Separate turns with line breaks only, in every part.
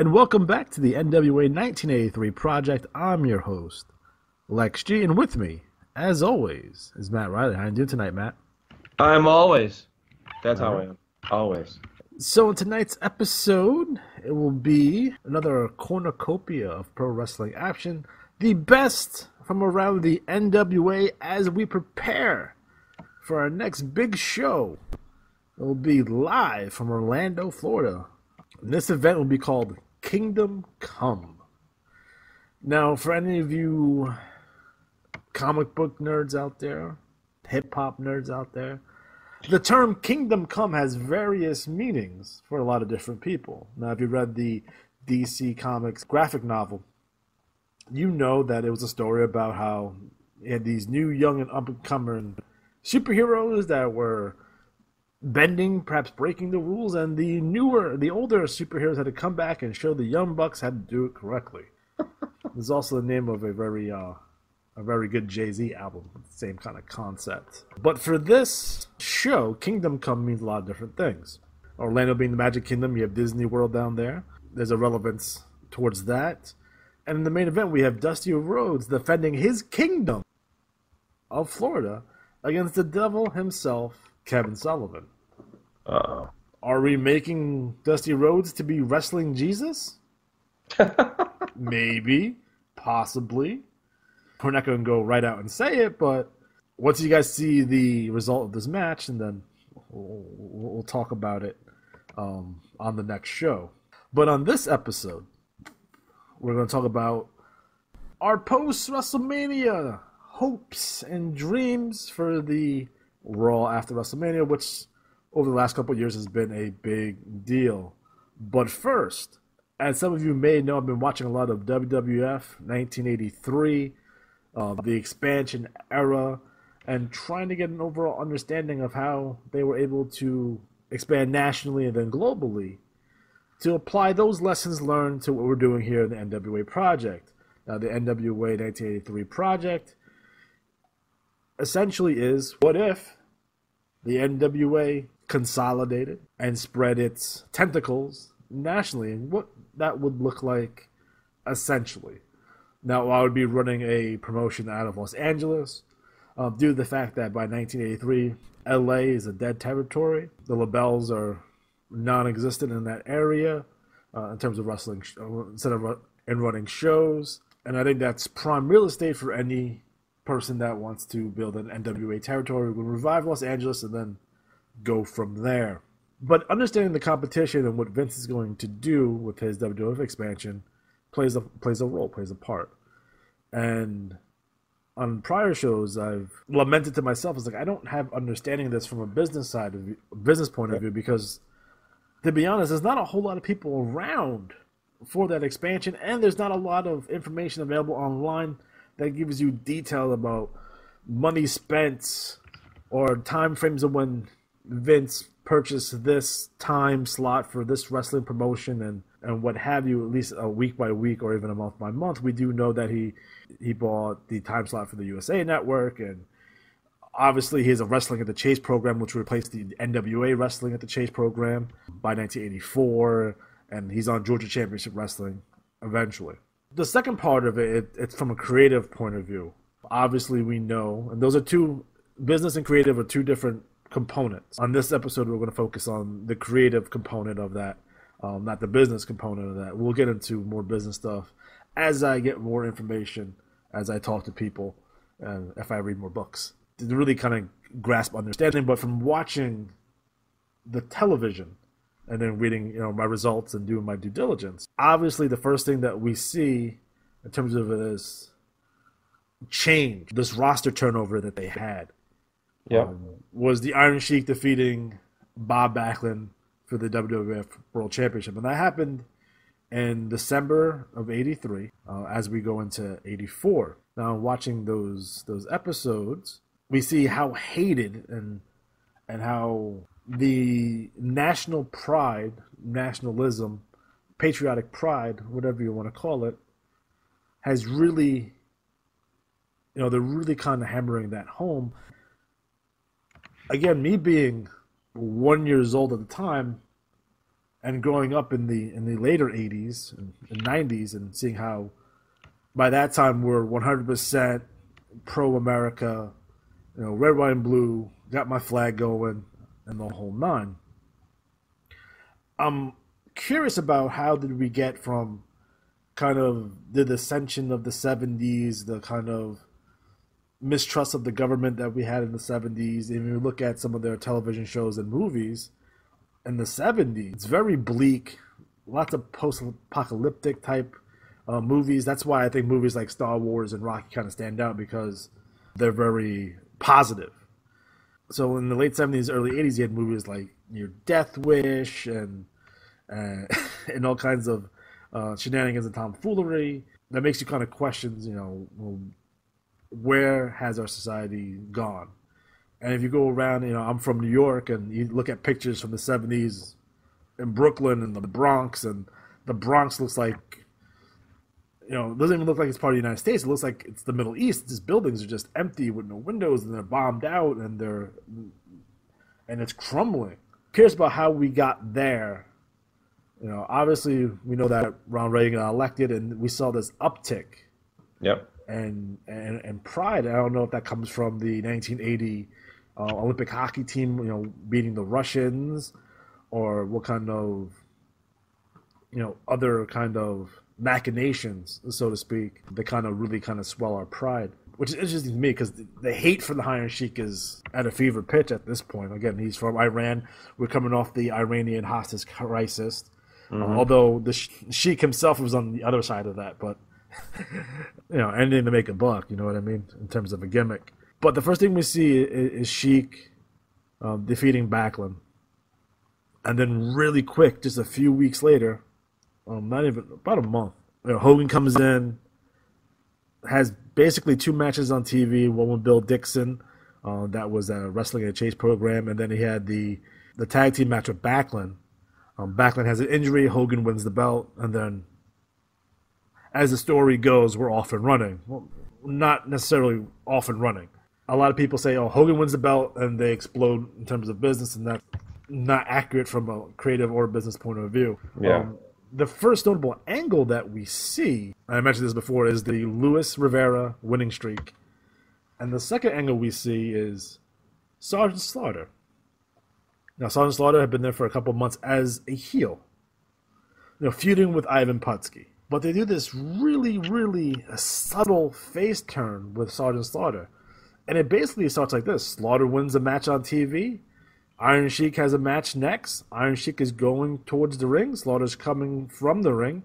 and welcome back to the NWA 1983 project. I'm your host, Lex G, and with me, as always, is Matt Riley. How are you doing tonight, Matt?
I'm always. That's how I am. Always.
So in tonight's episode, it will be another cornucopia of pro wrestling action, the best from around the NWA as we prepare for our next big show. It will be live from Orlando, Florida. This event will be called Kingdom Come. Now, for any of you comic book nerds out there, hip-hop nerds out there, the term Kingdom Come has various meanings for a lot of different people. Now, if you read the DC Comics graphic novel, you know that it was a story about how you had these new, young, and up-and-coming superheroes that were bending, perhaps breaking the rules, and the older superheroes had to come back and show the young bucks how to do it correctly. There's also the name of a very good Jay-Z album with the same kind of concept. But for this show, Kingdom Come means a lot of different things. Orlando being the Magic Kingdom, you have Disney World down there. There's a relevance towards that. And in the main event, we have Dusty Rhodes defending his kingdom of Florida against the devil himself, Kevin Sullivan.
Uh-oh.
Are we making Dusty Rhodes to be Wrestling Jesus? Maybe. Possibly. We're not going to go right out and say it, but once you guys see the result of this match, and then we'll talk about it on the next show. But on this episode, we're going to talk about our Post Wrestlemania hopes and dreams for the Raw after WrestleMania, which over the last couple of years has been a big deal. But first, as some of you may know, I've been watching a lot of WWF 1983, the expansion era, and trying to get an overall understanding of how they were able to expand nationally and then globally to apply those lessons learned to what we're doing here in the NWA project. Now, the NWA 1983 project essentially is, what if the NWA consolidated and spread its tentacles nationally, and what that would look like essentially. Now, I would be running a promotion out of Los Angeles due to the fact that by 1983, LA is a dead territory. The labels are non-existent in that area in terms of wrestling, instead of running shows. And I think that's prime real estate for any person that wants to build an NWA territory. We'll revive Los Angeles and then go from there. But understanding the competition and what Vince is going to do with his WWF expansion plays a role, plays a part. And on prior shows, I've lamented to myself, it's like, I don't have understanding of this from a business point of view, because to be honest, there's not a whole lot of people around for that expansion, and there's not a lot of information available online that gives you detail about money spent or time frames of when Vince purchased this time slot for this wrestling promotion and what have you, at least a week by week or even a month by month. We do know that he bought the time slot for the USA Network, and obviously he has a Wrestling at the Chase program, which replaced the NWA Wrestling at the Chase program by 1984, and he's on Georgia Championship Wrestling eventually. The second part of it's from a creative point of view. Obviously we know, and those are two, business and creative are two different components. On this episode, we're going to focus on the creative component of that, not the business component of that. We'll get into more business stuff as I get more information, as I talk to people, and if I read more books, to really kind of grasp understanding. But from watching the television and then reading, my results and doing my due diligence, obviously the first thing that we see in terms of this change, this roster turnover that they had, was the Iron Sheik defeating Bob Backlund for the WWF World Championship. And that happened in December of 83 as we go into 84. Now, watching those episodes, we see how hated and how the national pride, nationalism, patriotic pride, whatever you want to call it, has really, they're really kind of hammering that home. Again, me being 1 year old at the time, And growing up in the later 80s and 90s and seeing how by that time we're 100% pro-America, red, white, and blue, got my flag going, and the whole nine. I'm curious about how did we get from kind of the ascension of the 70s, the kind of mistrust of the government that we had in the 70s, and you look at some of their television shows and movies in the 70s, it's very bleak, lots of post-apocalyptic type movies. That's why I think movies like Star Wars and Rocky kind of stand out, because they're very positive. So in the late 70s, early 80s, you had movies like Your Death Wish and all kinds of shenanigans and tomfoolery that makes you kind of question, well, where has our society gone? And if you go around, I'm from New York, and you look at pictures from the 70s in Brooklyn and the Bronx, and the Bronx looks like, it doesn't even look like it's part of the United States. It looks like it's the Middle East. These buildings are just empty with no windows, and they're bombed out, and it's crumbling. I'm curious about how we got there. Obviously we know that Ronald Reagan got elected, and we saw this uptick.
Yep.
And pride. I don't know if that comes from the 1980 Olympic hockey team, beating the Russians, or what kind of, other kind of machinations, so to speak, that kind of really kind of swell our pride. Which is interesting to me, because the hate for the Iron Sheik is at a fever pitch at this point. Again, he's from Iran. We're coming off the Iranian hostage crisis. Although the Sheik himself was on the other side of that, but anything to make a buck, you know what I mean, in terms of a gimmick. But the first thing we see is Sheik defeating Backlund, and then really quick, just a few weeks later, not even about a month, Hogan comes in, has basically 2 matches on TV. One with Bill Dixon, that was a Wrestling at a Chase program, and then he had the tag team match with Backlund. Backlund has an injury, Hogan wins the belt, and then, as the story goes, we're off and running. Well, not necessarily off and running. A lot of people say, Hogan wins the belt, and they explode in terms of business, and that's not accurate from a creative or business point of view.
Yeah.
The first notable angle that we see, I mentioned this before, is the Luis Rivera winning streak. And the second angle we see is Sergeant Slaughter. Now, Sergeant Slaughter had been there for a couple of months as a heel, feuding with Ivan Putski. But they do this really, really subtle face turn with Sergeant Slaughter. And it basically starts like this. Slaughter wins a match on TV. Iron Sheik has a match next. Iron Sheik is going towards the ring. Slaughter's coming from the ring.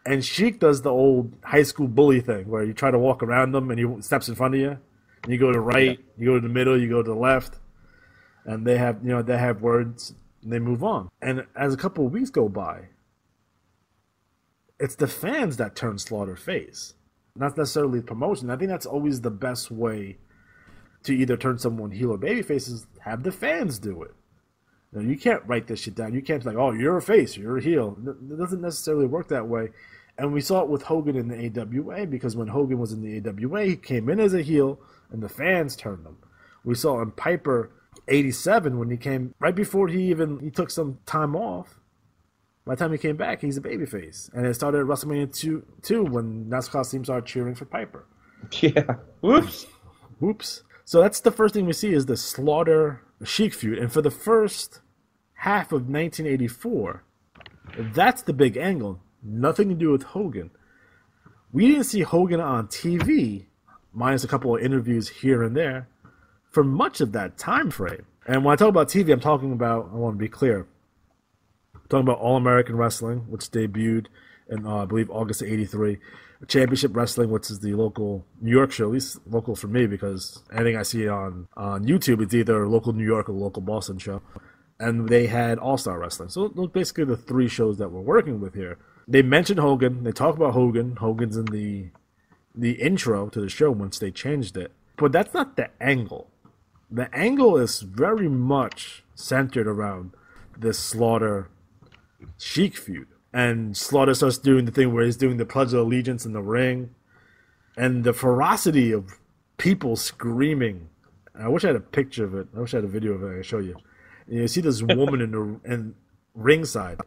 And Sheik does the old high school bully thing where you try to walk around them and he steps in front of you. And you go to the right, you go to the middle, you go to the left. And they have words, and they move on. And as a couple of weeks go by, it's the fans that turn Slaughter face, not necessarily promotion. I think that's always the best way to either turn someone heel or babyface, is have the fans do it. You can't write this shit down. You can't be like, you're a face, you're a heel. It doesn't necessarily work that way. And we saw it with Hogan in the AWA, because when Hogan was in the AWA, he came in as a heel, and the fans turned him. We saw in Piper 87 when he came, right before he took some time off. By the time he came back, he's a babyface. And it started at WrestleMania 2 when NASCAR team started cheering for Piper.
Yeah. Whoops.
So that's the first thing we see, is the Slaughter Sheik feud. And for the first half of 1984, that's the big angle. Nothing to do with Hogan. We didn't see Hogan on TV, minus a couple of interviews here and there, for much of that time frame. And when I talk about TV, I'm talking about, I want to be clear, I'm talking about All American Wrestling, which debuted in, I believe, August of 83. Championship Wrestling, which is the local New York show, at least local for me, because anything I see on YouTube, it's either local New York or local Boston show. And they had All-Star Wrestling. So those are basically the 3 shows that we're working with here. They mentioned Hogan. They talk about Hogan. Hogan's in the intro to the show once they changed it. But that's not the angle. The angle is very much centered around this Slaughter Sheik feud. And Slaughter starts doing the thing where he's doing the Pledge of Allegiance in the ring. And the ferocity of people screaming. I wish I had a picture of it. I wish I had a video of it I could show you. And you see this woman in ringside.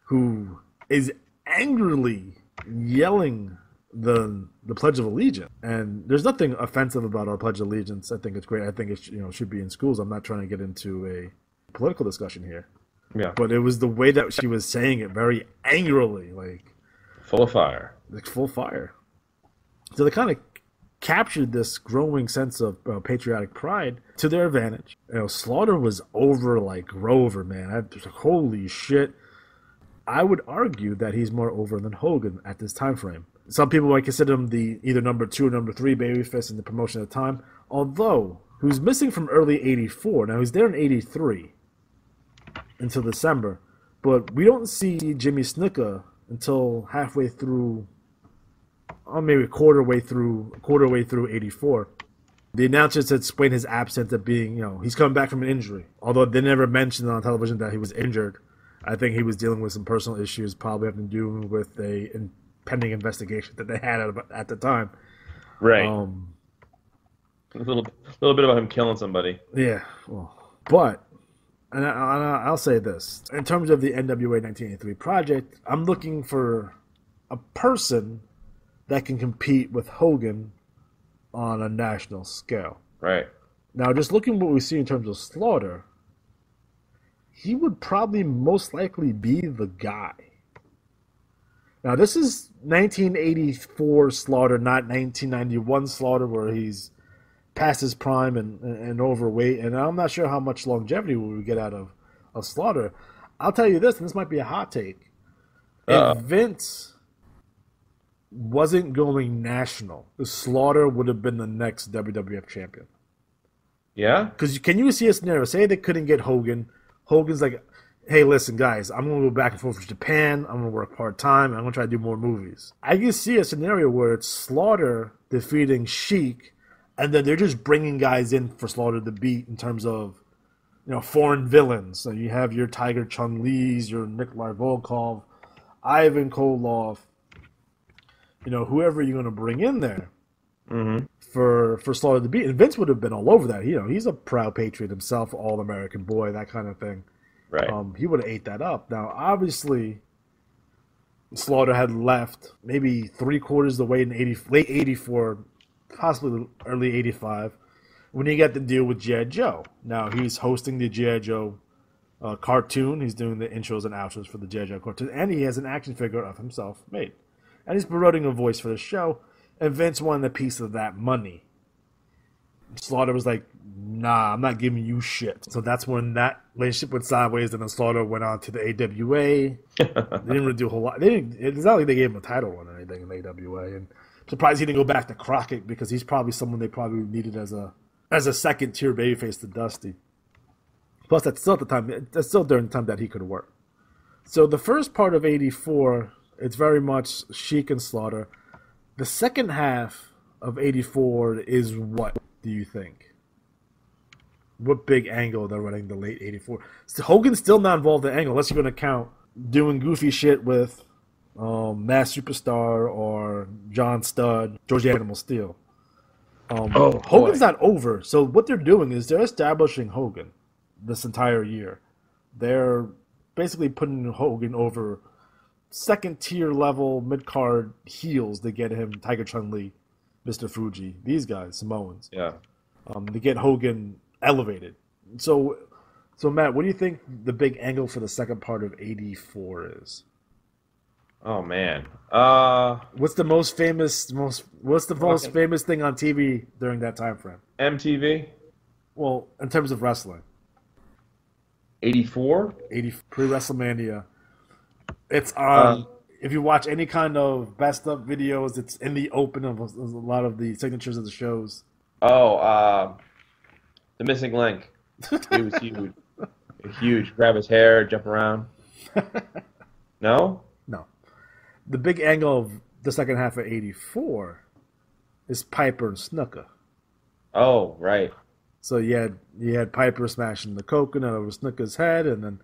who is angrily yelling the Pledge of Allegiance. And there's nothing offensive about our Pledge of Allegiance. I think it's great. I think it should be in schools. I'm not trying to get into a political discussion here.
Yeah.
But it was the way that she was saying it very angrily, like
full of fire.
Like full fire. So they kind of captured this growing sense of patriotic pride to their advantage. Slaughter was over like Grover, man. Holy shit. I would argue that he's more over than Hogan at this time frame. Some people might consider him the either number 2 or number 3 babyface in the promotion at the time, although he was missing from early 84. Now, he's there in 83 until December, but we don't see Jimmy Snuka until halfway through, or maybe a quarter way through 84. The announcers had explained his absence at being, he's coming back from an injury, although they never mentioned on television that he was injured. I think he was dealing with some personal issues, probably having to do with a pending investigation that they had at the time.
Right. A little bit about him killing somebody.
Yeah. Well, but, and I'll say this. In terms of the NWA 1983 project, I'm looking for a person that can compete with Hogan on a national scale.
Right.
Now, just looking at what we see in terms of Slaughter, he would probably most likely be the guy. Now, this is 1984 Slaughter, not 1991 Slaughter, where he's past his prime and overweight. And I'm not sure how much longevity we would get out of Slaughter. I'll tell you this, and this might be a hot take. If Vince wasn't going national, Slaughter would have been the next WWF champion.
Yeah?
Because can you see a scenario? Say they couldn't get Hogan. Hogan's like, hey, listen, guys, I'm going to go back and forth to Japan. I'm going to work part-time. I'm going to try to do more movies. I can see a scenario where it's Slaughter defeating Sheik, and then they're just bringing guys in for Slaughter to beat in terms of, foreign villains. So you have your Tiger Chung-Lees, your Nikolai Volkov, Ivan Koloff, whoever you're going to bring in there for Slaughter to beat. And Vince would have been all over that. He's a proud patriot himself, all-American boy, that kind of thing.
Right.
He would have ate that up. Now, obviously, Slaughter had left maybe 3/4 of the way in late 84, possibly early 85, when he got to deal with G.I. Joe. Now, he's hosting the G.I. Joe cartoon. He's doing the intros and outros for the G.I. Joe cartoon. And he has an action figure of himself made. And he's promoting a voice for the show. And Vince wanted a piece of that money. Slaughter was like, nah, I'm not giving you shit. So that's when that relationship went sideways, and then Slaughter went on to the AWA. They didn't really do a whole lot. It's not like they gave him a title or anything in AWA. And I'm surprised he didn't go back to Crockett, because he's probably someone they probably needed as a second-tier babyface to Dusty. Plus, that's still during the time that he could work. So the first part of 84, it's very much Sheik and Slaughter. The second half of 84 is what, do you think? What big angle they're running the late 84? So Hogan's still not involved in angle, unless you're going to count doing goofy shit with Mass Superstar or John Studd, George Animal Steel. Hogan's not over. So what they're doing is they're establishing Hogan this entire year. They're basically putting Hogan over second-tier level mid-card heels to get him, Tiger Chun-Li, Mr. Fuji, these guys, Samoans.
Yeah.
To get Hogan elevated. So Matt, what do you think the big angle for the second part of 84 is?
Oh man.
What's the most famous thing on TV during that time frame?
MTV?
Well, in terms of wrestling.
84?
Pre-WrestleMania. It's on. If you watch any kind of best of videos, it's in the open of a lot of the signatures of the shows.
Oh, The Missing Link. He was huge. Huge. Grab his hair, jump around. No?
No. The big angle of the second half of 84 is Piper and Snuka.
Oh, right.
So you had Piper smashing the coconut over Snuka's head, and then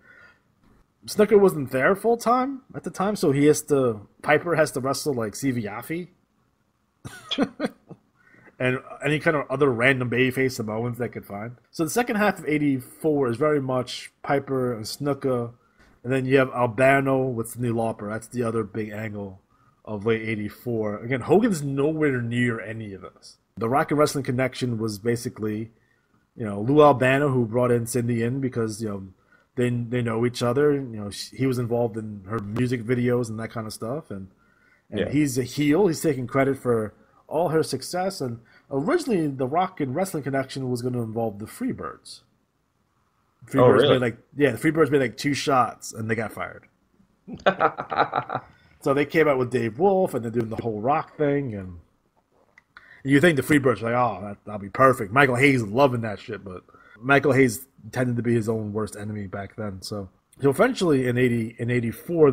Snuka wasn't there full time at the time, so Piper has to wrestle like Stevie Yaffe and any kind of other random babyface Samoans they could find. So the second half of 84 is very much Piper and Snuka And then you have Albano with Cyndi Lauper. That's the other big angle of late '84. Again, Hogan's nowhere near any of this. The Rock and Wrestling Connection was basically, Lou Albano, who brought in Cyndi in because, they know each other. He was involved in her music videos and that kind of stuff. And he's a heel. He's taking credit for all her success. And originally, the Rock and Wrestling Connection was going to involve the Freebirds.
Really?
The Freebirds made like 2 shots and they got fired. So they came out with Dave Wolf and they're doing the whole Rock thing. And you think the Freebirds are like, oh, that'll be perfect. Michael Hayes loving that shit, but Michael Hayes tended to be his own worst enemy back then. So eventually in '84,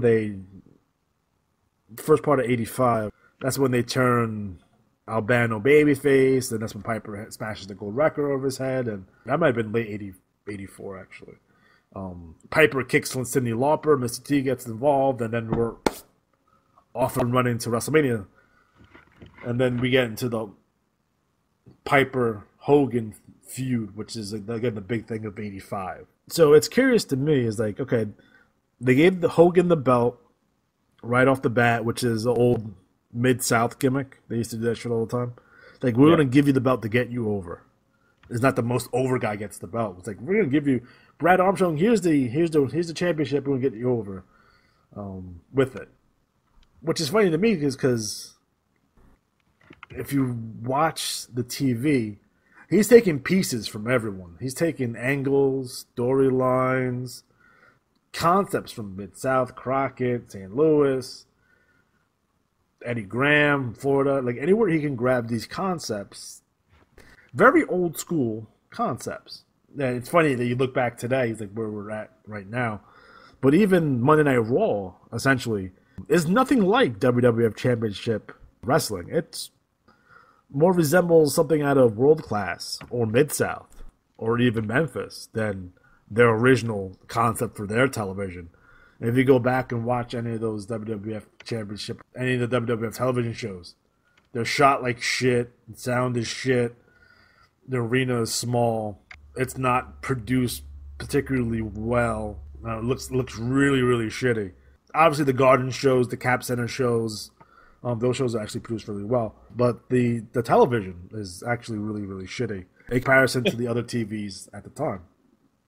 first part of '85, that's when they turn Albano babyface, and that's when Piper smashes the gold record over his head, and that might have been late '84 actually. Piper kicks Cyndi Lauper, Mr. T gets involved, and then we're off and running to WrestleMania. And then we get into the Piper-Hogan feud, which is, again, the big thing of '85. So it's curious to me, is like, okay, they gave the Hogan the belt right off the bat, which is an old Mid-South gimmick. They used to do that shit all the time. Like, we're going to give you the belt to get you over. It's not the most over guy gets the belt. It's like, we're going to give you Brad Armstrong, here's the championship, we're going to get you over with it. Which is funny to me because if you watch the TV, he's taking pieces from everyone. He's taking angles, storylines, concepts from Mid-South, Crockett, St. Louis, Eddie Graham, Florida. Like, anywhere he can grab these concepts. Very old school concepts. And it's funny that you look back today, it's like where we're at right now. But even Monday Night Raw, essentially, is nothing like WWF Championship Wrestling. It's more resembles something out of World Class or Mid-South or even Memphis than their original concept for their television. And if you go back and watch any of those WWF Championship, any of the WWF television shows, they're shot like shit, the sound is shit, the arena is small, it's not produced particularly well, it looks really, really shitty. Obviously, the Garden shows, the Cap Center shows, those shows are actually produced really well. But the television is actually really, really shitty in comparison to the other TVs at the time.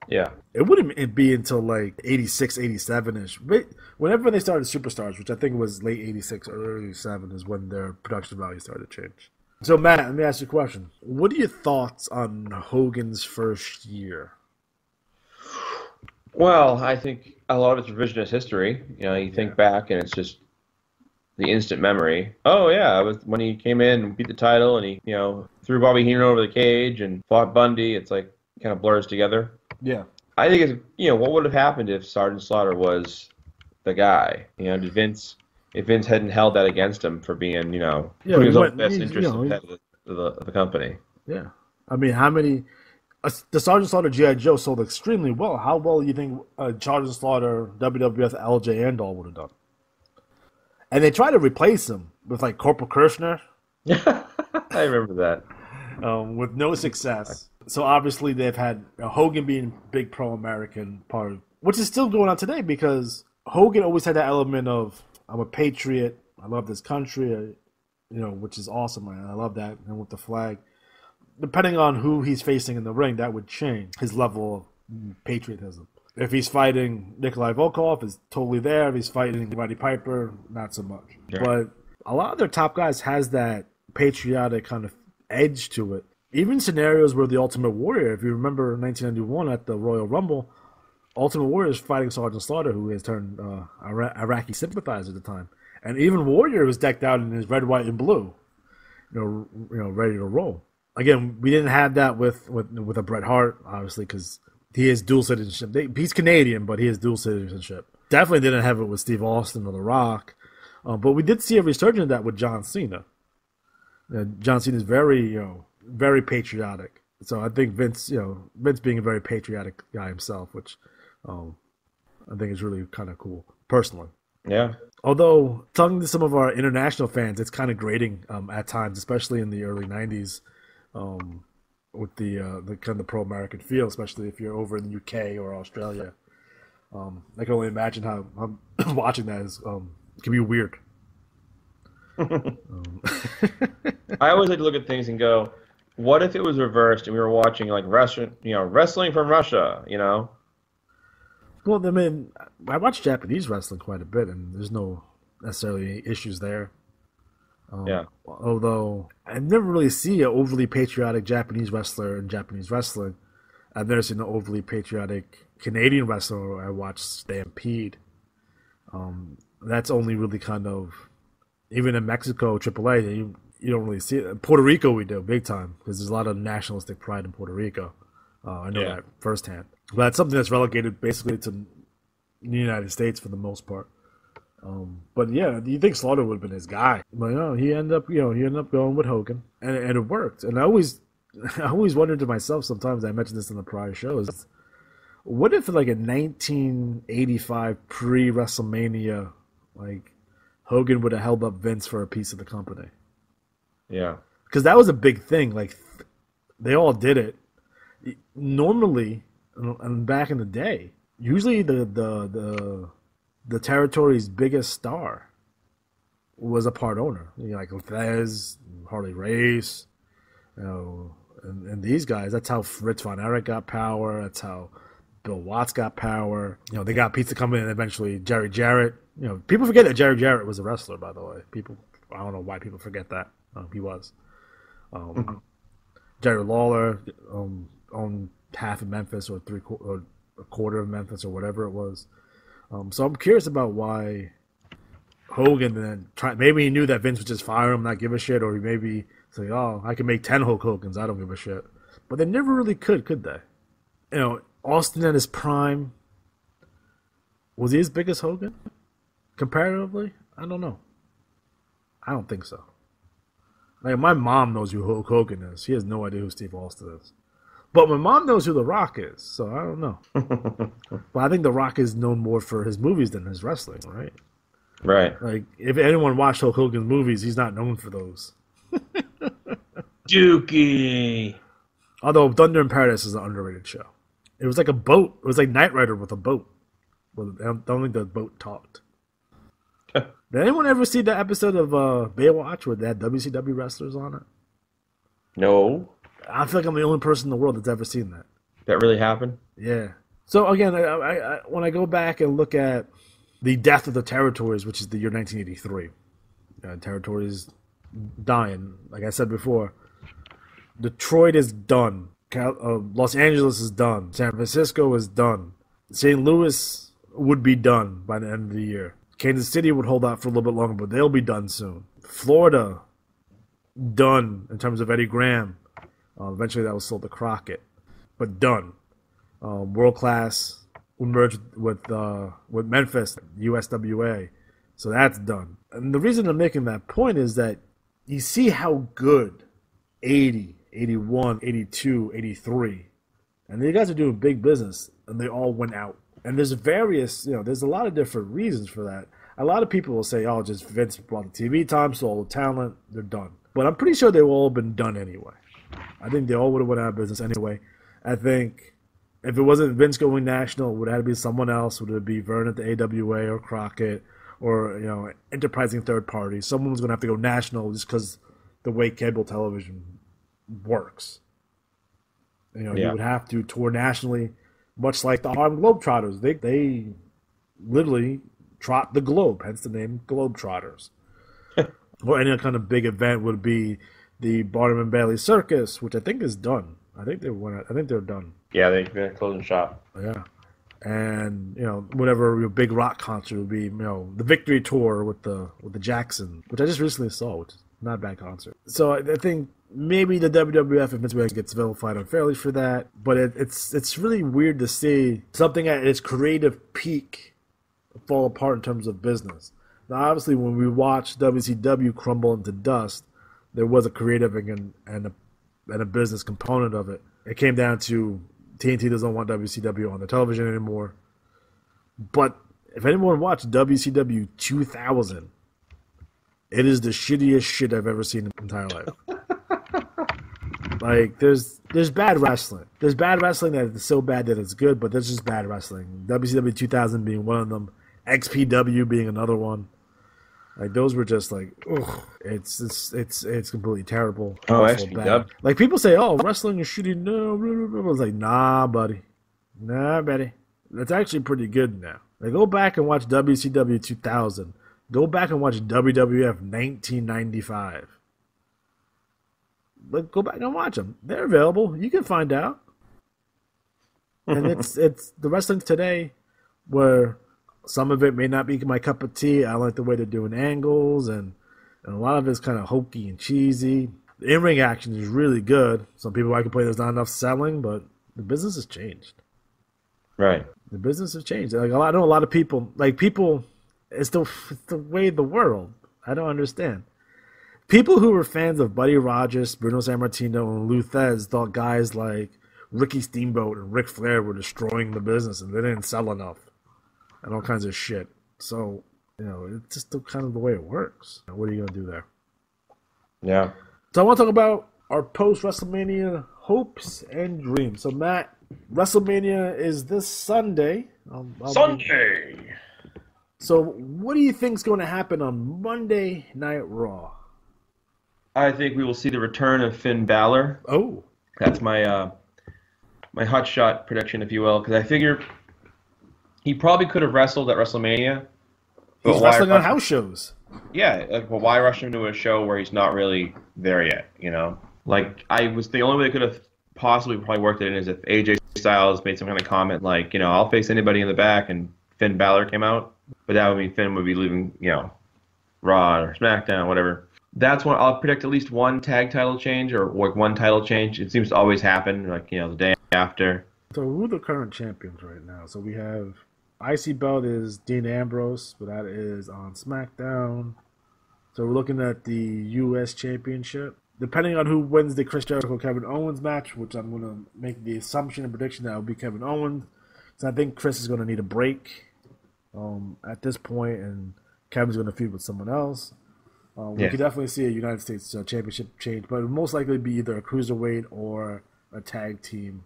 Yeah.
It wouldn't be until like 86, 87-ish. Whenever they started Superstars, which I think was late 86 or early 87, is when their production value started to change. So, Matt, let me ask you a question. What are your thoughts on Hogan's first year?
Well, I think a lot of it's revisionist history. You think back and it's just the instant memory. Oh yeah, it was when he came in and beat the title and he, threw Bobby Heenan over the cage and fought Bundy. It's like kind of blurs together.
Yeah.
I think it's, what would have happened if Sergeant Slaughter was the guy? Did Vince, if Vince hadn't held that against him for being, putting his own best interest ahead of the company.
Yeah. I mean, how many... the Sergeant Slaughter G.I. Joe sold extremely well. How well do you think Sergeant Slaughter WWF LJ Andol would have done? And they tried to replace him with like Corporal Kirshner.
I remember that.
With no success. So obviously they've had Hogan being big pro-American part, which is still going on today because Hogan always had that element of, I'm a patriot, I love this country, which is awesome. I love that. And with the flag. Depending on who he's facing in the ring, that would change his level of patriotism. If he's fighting Nikolai Volkov, is totally there. If he's fighting Roddy Piper, not so much. Yeah. But a lot of their top guys has that patriotic kind of edge to it. Even scenarios where the Ultimate Warrior, if you remember 1991 at the Royal Rumble, Ultimate Warrior is fighting Sergeant Slaughter, who has turned Iraqi sympathizer at the time. And even Warrior was decked out in his red, white, and blue, ready to roll. Again, we didn't have that with a Bret Hart, obviously, because he has dual citizenship. He's Canadian, but he has dual citizenship. Definitely didn't have it with Steve Austin or The Rock. But we did see a resurgence of that with John Cena. John Cena is very, very patriotic. So I think Vince being a very patriotic guy himself, which I think is really kind of cool, personally.
Yeah.
Although, talking to some of our international fans, it's kind of grating at times, especially in the early 90s. With the kind of pro-American feel, especially if you're over in the UK or Australia. I can only imagine how watching that is can be weird.
I always like to look at things and go, what if it was reversed and we were watching like wrestling from Russia, you know?
Well, I mean, I watch Japanese wrestling quite a bit, and there's no necessarily issues there.
Yeah.
Although I never really see an overly patriotic Japanese wrestler in Japanese wrestling. I've never seen an overly patriotic Canadian wrestler. I watch Stampede. That's only really kind of, even in Mexico, AAA, you don't really see it. In Puerto Rico, we do big time because there's a lot of nationalistic pride in Puerto Rico. I know that firsthand. But it's something that's relegated basically to the United States for the most part. But yeah, you think Slaughter would have been his guy, but no, he ended up going with Hogan, and it worked. And I always wondered to myself sometimes. I mentioned this in the prior shows. What if like in 1985 pre-WrestleMania, like Hogan would have held up Vince for a piece of the company?
Yeah,
because that was a big thing. Like they all did it. Normally, and back in the day, usually the territory's biggest star was a part owner. You know, like Flair, Harley Race, and these guys. That's how Fritz von Erich got power. That's how Bill Watts got power. They got pizza company and eventually Jerry Jarrett. People forget that Jerry Jarrett was a wrestler, by the way. I don't know why people forget that. He was. Jerry Lawler owned half of Memphis or a quarter of Memphis or whatever it was. So I'm curious about why Hogan then maybe he knew that Vince would just fire him, not give a shit, or he maybe say, "Oh, I can make 10 Hulk Hogans. I don't give a shit." But they never really could they? Austin at his prime, was he as big as Hogan comparatively? I don't know. I don't think so. Like my mom knows who Hulk Hogan is. She has no idea who Steve Austin is. But my mom knows who The Rock is, so I don't know. But I think The Rock is known more for his movies than his wrestling, right?
Right.
Like, if anyone watched Hulk Hogan's movies, he's not known for those.
Dookie!
Although Thunder in Paradise is an underrated show. It was like a boat. It was like Knight Rider with a boat. I don't think the boat talked. Did anyone ever see the episode of Baywatch where they had WCW wrestlers on it?
No.
I feel like I'm the only person in the world that's ever seen that.
That really happened?
Yeah. So again, I when I go back and look at the death of the territories, which is the year 1983, territories dying. Like I said before, Detroit is done. Los Angeles is done. San Francisco is done. St. Louis would be done by the end of the year. Kansas City would hold out for a little bit longer, but they'll be done soon. Florida, done in terms of Eddie Graham. Eventually that was sold to Crockett, but done. World Class would merge with Memphis, USWA, so that's done. And the reason I'm making that point is that you see how good 80, 81, 82, 83, and these guys are doing big business, and they all went out. And there's various, there's a lot of different reasons for that. A lot of people will say, oh, just Vince brought the TV time, so all the talent, they're done. But I'm pretty sure they've all been done anyway. I think they all would have went out of business anyway. I think if it wasn't Vince going national, it would have had to be someone else. Would it be Vern at the AWA or Crockett or, enterprising third party? Someone was going to have to go national just because the way cable television works. You would have to tour nationally, much like the Harlem Globetrotters. They literally trot the globe, hence the name Globetrotters. Or any kind of big event would be the Barnum and Bailey Circus, which I think is done. I think they're done.
Yeah, they've been closing shop.
Yeah, and whatever big rock concert would be, the Victory Tour with the Jackson, which I just recently saw, which is not a bad concert. So I think maybe the WWF and Vince McMahon gets vilified unfairly for that, but it's really weird to see something at its creative peak fall apart in terms of business. Now, obviously, when we watched WCW crumble into dust, there was a creative and a business component of it. It came down to TNT doesn't want WCW on the television anymore. But if anyone watched WCW 2000, it is the shittiest shit I've ever seen in my entire life. Like, there's bad wrestling. There's bad wrestling that is so bad that it's good, but there's just bad wrestling. WCW 2000 being one of them. XPW being another one. Like, those were just like, ugh. It's completely terrible.
Oh,
Also
XPW.
bad. Like, people say, oh, wrestling is shitty. No, I was like, nah, buddy. Nah, buddy. It's actually pretty good now. Like, go back and watch WCW 2000. Go back and watch WWF 1995. Like, go back and watch them. They're available. You can find out. And it's the wrestling today where some of it may not be my cup of tea. I like the way they're doing angles, and a lot of it's kind of hokey and cheesy. The in-ring action is really good. Some people might complain there's not enough selling, but the business has changed.
Right.
The business has changed. Like, I know a lot of people, it's the way of the world. I don't understand. People who were fans of Buddy Rogers, Bruno Sammartino, and Lou Thez thought guys like Ricky Steamboat and Ric Flair were destroying the business, and they didn't sell enough, and all kinds of shit. So, it's just kind of the way it works. What are you going to do there?
Yeah.
So I want to talk about our post-WrestleMania hopes and dreams. So, Matt, WrestleMania is this Sunday.
Sunday!
So what do you think is going to happen on Monday Night Raw?
I think we will see the return of Finn Balor.
Oh.
That's my my hot shot prediction, if you will, because I figure he probably could have wrestled at WrestleMania.
He's wrestling on house shows.
Yeah, but why rush him to a show where he's not really there yet, Like, the only way they could have possibly probably worked it in is if AJ Styles made some kind of comment like, I'll face anybody in the back, and Finn Balor came out. But that would mean Finn would be leaving, Raw or SmackDown, whatever. That's when I'll predict at least one tag title change or like one title change. It seems to always happen, like, the day after.
So who are the current champions right now? So we have IC belt is Dean Ambrose, but that is on SmackDown. So we're looking at the U.S. Championship. Depending on who wins the Chris Jericho-Kevin Owens match, which I'm going to make the assumption and prediction that will be Kevin Owens. So I think Chris is going to need a break at this point, and Kevin's going to feud with someone else. We could definitely see a United States Championship change, but it would most likely be either a cruiserweight or a tag team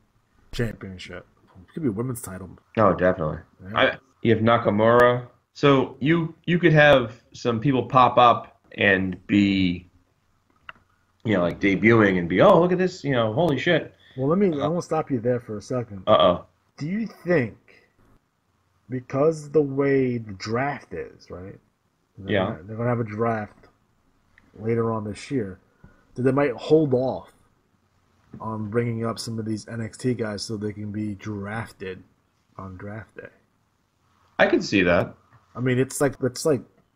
championship. It could be a women's title.
Oh, definitely.
Yeah.
You have Nakamura. So you could have some people pop up and be, like debuting and be, oh, look at this, holy shit.
Well, I want to stop you there for a second.
Uh-oh.
Do you think, because the way the draft is, right? They're going to have a draft later on this year, that they might hold off on bringing up some of these NXT guys so they can be drafted on draft day?
I can see that.
I mean, it's like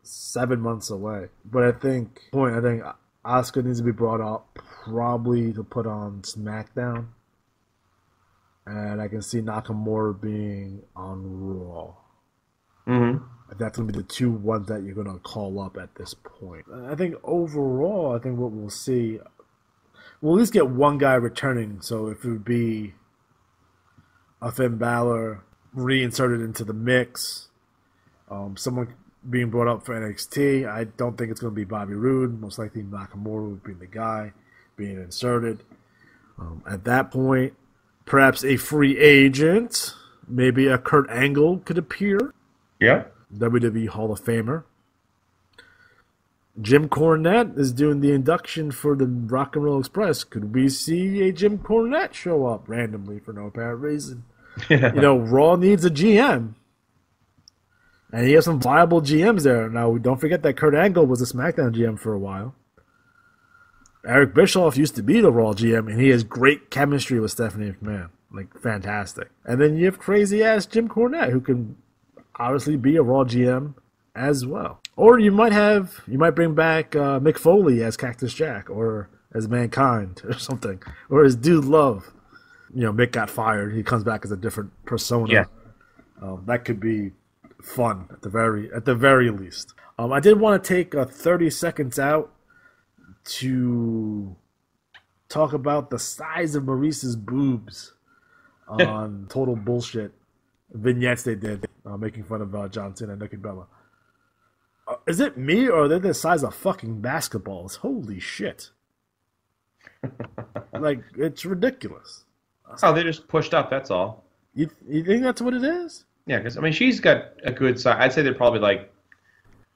7 months away, but I think Asuka needs to be brought up probably to put on SmackDown, and I can see Nakamura being on Raw.
Mm-hmm.
That's going to be the two ones that you're going to call up at this point. I think overall, what we'll see, we'll at least get one guy returning. So if it would be a Finn Balor reinserted into the mix, someone being brought up for NXT, I don't think it's going to be Bobby Roode. Most likely Nakamura would be the guy being inserted. At that point, perhaps a free agent, maybe a Kurt Angle could appear.
Yeah.
WWE Hall of Famer. Jim Cornette is doing the induction for the Rock and Roll Express. Could we see a Jim Cornette show up randomly for no apparent reason? Raw needs a GM. And he has some viable GMs there. Now, don't forget that Kurt Angle was a SmackDown GM for a while. Eric Bischoff used to be the Raw GM, and he has great chemistry with Stephanie McMahon. Like, fantastic. And then you have crazy-ass Jim Cornette, who can obviously be a Raw GM as well. Or you might bring back Mick Foley as Cactus Jack, or as Mankind, or something. Or as Dude Love. Mick got fired. He comes back as a different persona.
Yeah.
That could be fun at the very least. I did want to take 30 seconds out to talk about the size of Maurice's boobs on Total Bullshit vignettes they did, making fun of John Cena and Nikki Bella. Is it me, or are they the size of fucking basketballs? Holy shit. Like, it's ridiculous.
Oh, they just pushed up, that's all.
You think that's what it is?
Yeah, because, I mean, she's got a good size. I'd say they're probably like...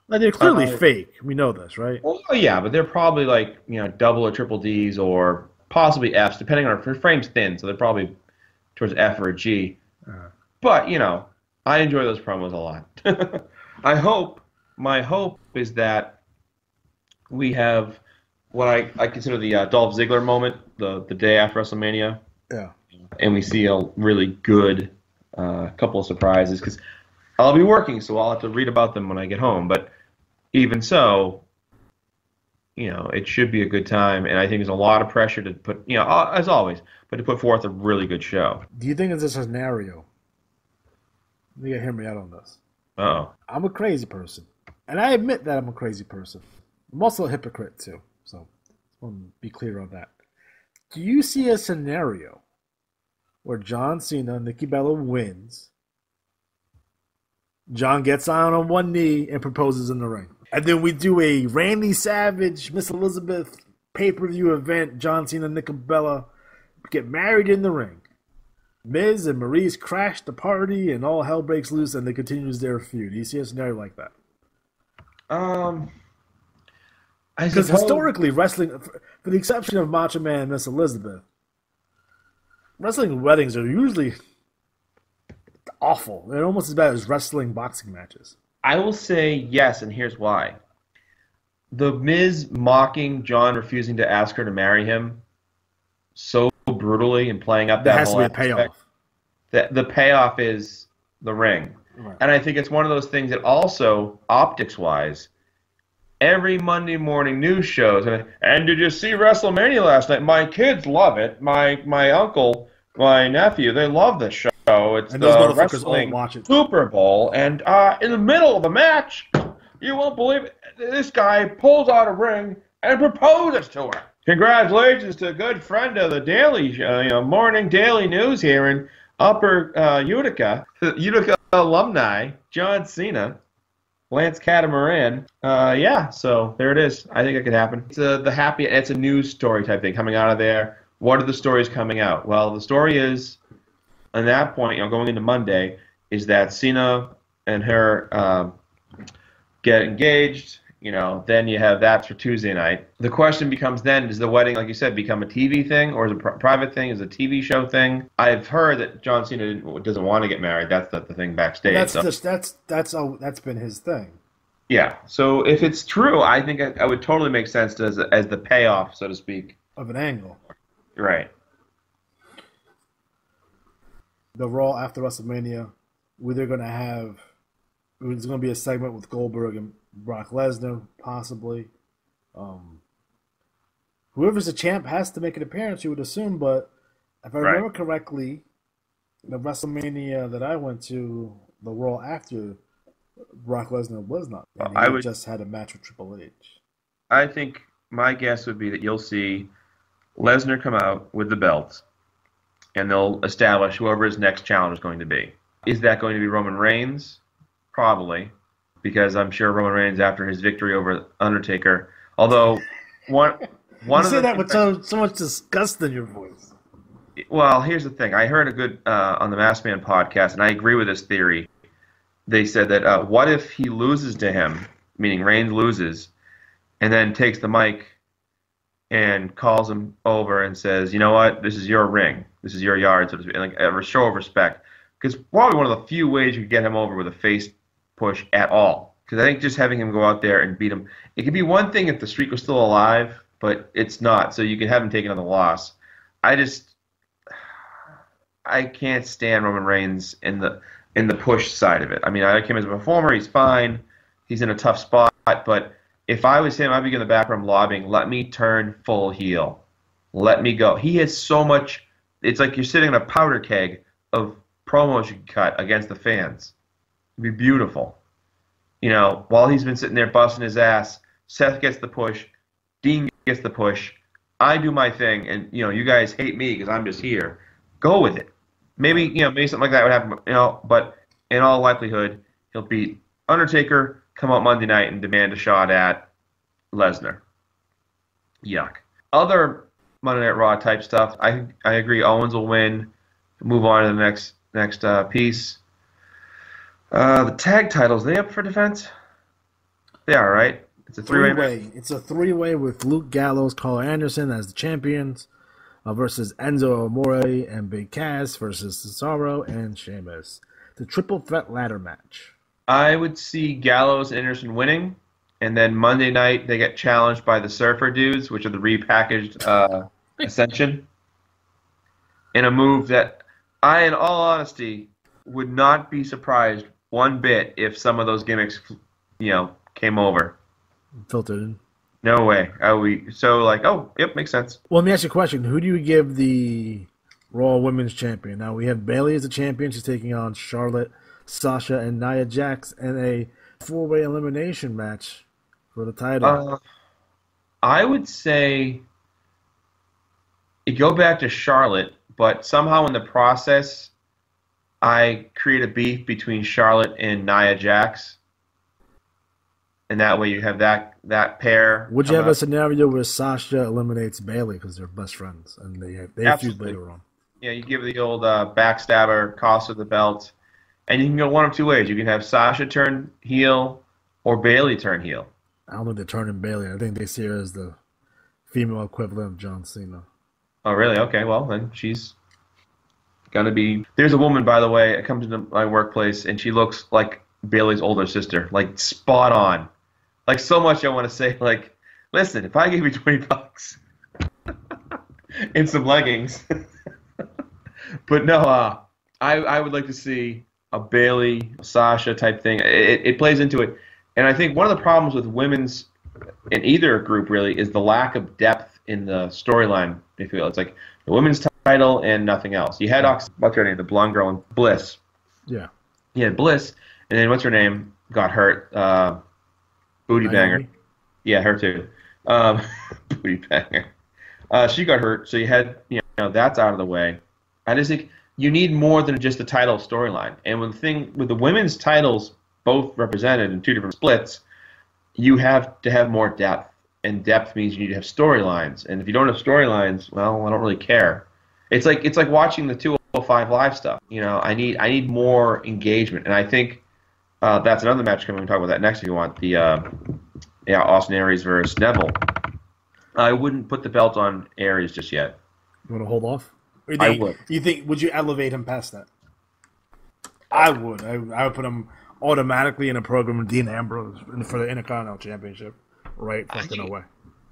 Like, they're clearly fake. We know this, right?
Well, yeah, but they're probably like, double or triple Ds or possibly Fs, depending on her frame's thin, so they're probably towards F or a G. But, I enjoy those promos a lot. My hope is that we have what I consider the Dolph Ziggler moment, the day after WrestleMania.
Yeah.
And we see a really good couple of surprises, because I'll be working, so I'll have to read about them when I get home. But even so, it should be a good time, and I think there's a lot of pressure to put, as always, but to put forth a really good show.
Do you think it's a scenario? You gotta hear me out on this.
Uh-oh.
I'm a crazy person, and I admit that I'm a crazy person. I'm also a hypocrite, too, so I want to be clear on that. Do you see a scenario where John Cena, Nikki Bella wins, John gets on one knee and proposes in the ring, and then we do a Randy Savage, Miss Elizabeth pay-per-view event, John Cena, Nikki Bella get married in the ring. Miz and Maurice crash the party and all hell breaks loose and they continues their feud. Do you see a scenario like that? Because historically, wrestling, for the exception of Macho Man and Miss Elizabeth, wrestling weddings are usually awful. They're almost as bad as wrestling boxing matches.
I will say yes, and here's why. The Miz mocking John refusing to ask her to marry him so brutally and playing up that whole aspect. There has to be a payoff. The payoff is the ring. Right. And I think it's one of those things that also, optics-wise, every Monday morning news shows, and did you see WrestleMania last night? My kids love it. My uncle, my nephew, they love the show. It's
and those
the
motherfuckers all watch it.
Super Bowl. And in the middle of the match, you won't believe it, this guy pulls out a ring and proposes to her. Congratulations to a good friend of the Daily Morning Daily News here in Upper Utica. Utica alumni, John Cena, Lance Catamaran. So there it is. I think it could happen. It's a news story type thing coming out of there. What are the stories coming out? Well, the story is, at that point, going into Monday, is that Cena and her get engaged. Then you have that for Tuesday night. The question becomes then, does the wedding, like you said, become a TV thing or is it a private thing? Is it a TV show thing? I've heard that John Cena doesn't want to get married. That's the thing backstage.
That's been his thing.
Yeah. So if it's true, I think I would totally make sense as the payoff, so to speak.
Of an angle.
Right.
The Raw after WrestleMania, they're going to have, there's going to be a segment with Goldberg and Brock Lesnar, possibly. Whoever's the champ has to make an appearance, you would assume, but if I remember correctly, the WrestleMania that I went to, the Raw after, Brock Lesnar was not. And he just had a match with Triple H.
I think my guess would be that you'll see Lesnar come out with the belt, and they'll establish whoever his next challenger is going to be. Is that going to be Roman Reigns? Probably. Because I'm sure Roman Reigns, after his victory over Undertaker, although one
you say that with so much disgust in your voice.
Well, here's the thing. I heard a good on the Masked Man podcast, and I agree with this theory. They said that what if he loses to him, meaning Reigns loses, and then takes the mic and calls him over and says, you know what, this is your ring, this is your yard, so to speak, like a show of respect. Because probably one of the few ways you could get him over with a face push at all. Because I think just having him go out there and beat him, it could be one thing if the streak was still alive, but it's not. So you can have him take another loss. I can't stand Roman Reigns in the push side of it. I mean, I like him as a performer. He's fine. He's in a tough spot. But if I was him, I'd be in the back room lobbying, let me turn full heel. Let me go. He has so much. It's like you're sitting in a powder keg of promos you can cut against the fans. It'd be beautiful. While he's been sitting there busting his ass, Seth gets the push, Dean gets the push, I do my thing, and you guys hate me because I'm just here. Go with it. Maybe something like that would happen. But in all likelihood, he'll beat Undertaker, come out Monday night and demand a shot at Lesnar. Yuck. Other Monday Night Raw type stuff. I agree. Owens will win. Move on to the next piece. The tag titles, they up for defense? They are, right? It's a three-way.
It's a three-way with Luke Gallows, Carl Anderson as the champions versus Enzo Amore and Big Cass versus Cesaro and Sheamus. The triple threat ladder match.
I would see Gallows and Anderson winning, and then Monday night they get challenged by the Surfer Dudes, which are the repackaged Ascension, in a move that I, in all honesty, would not be surprised one bit if some of those gimmicks, came over.
Filtered in.
No way. Yep, makes sense.
Well, let me ask you a question. Who do you give the Raw Women's Champion? Now, we have Bayley as the champion. She's taking on Charlotte, Sasha, and Nia Jax in a four-way elimination match for the title.
I would say you go back to Charlotte, but somehow in the process, I create a beef between Charlotte and Nia Jax. And that way you have that pair.
Would you have a scenario where Sasha eliminates Bayley because they're best friends and they feud later on?
Yeah, you give the old backstabber, cost of the belt, and you can go one of two ways. You can have Sasha turn heel or Bayley turn heel.
I don't think they're turning Bayley. I think they see her as the female equivalent of John Cena.
Oh, really? Okay, well, then she's going to be... There's a woman, by the way, that comes into my workplace, and she looks like Bayley's older sister, like spot on. Like so much I want to say, like, listen, if I gave you $20 and some leggings, but no, I would like to see a Bayley Sasha type thing. It plays into it, and I think one of the problems with women's in either group really is the lack of depth in the storyline. If you will, it's like the women's title and nothing else. You had what's her name, the blonde girl in Bliss.
Yeah.
You had Bliss. And then what's her name got hurt? Booty Banger. Yeah, her too. Booty Banger. She got hurt, so you had that's out of the way. I just think you need more than just the title storyline. And with the women's titles both represented in two different splits, you have to have more depth. And depth means you need to have storylines. And if you don't have storylines, well, I don't really care. It's like watching the 205 Live stuff. I need more engagement, and I think. That's another match coming. We can talk about that next if you want. The Austin Aries versus Neville. I wouldn't put the belt on Aries just yet.
You want to hold off?
I would.
Would you elevate him past that? I would. I would put him automatically in a program with Dean Ambrose for the Intercontinental Championship. Right, fucking away.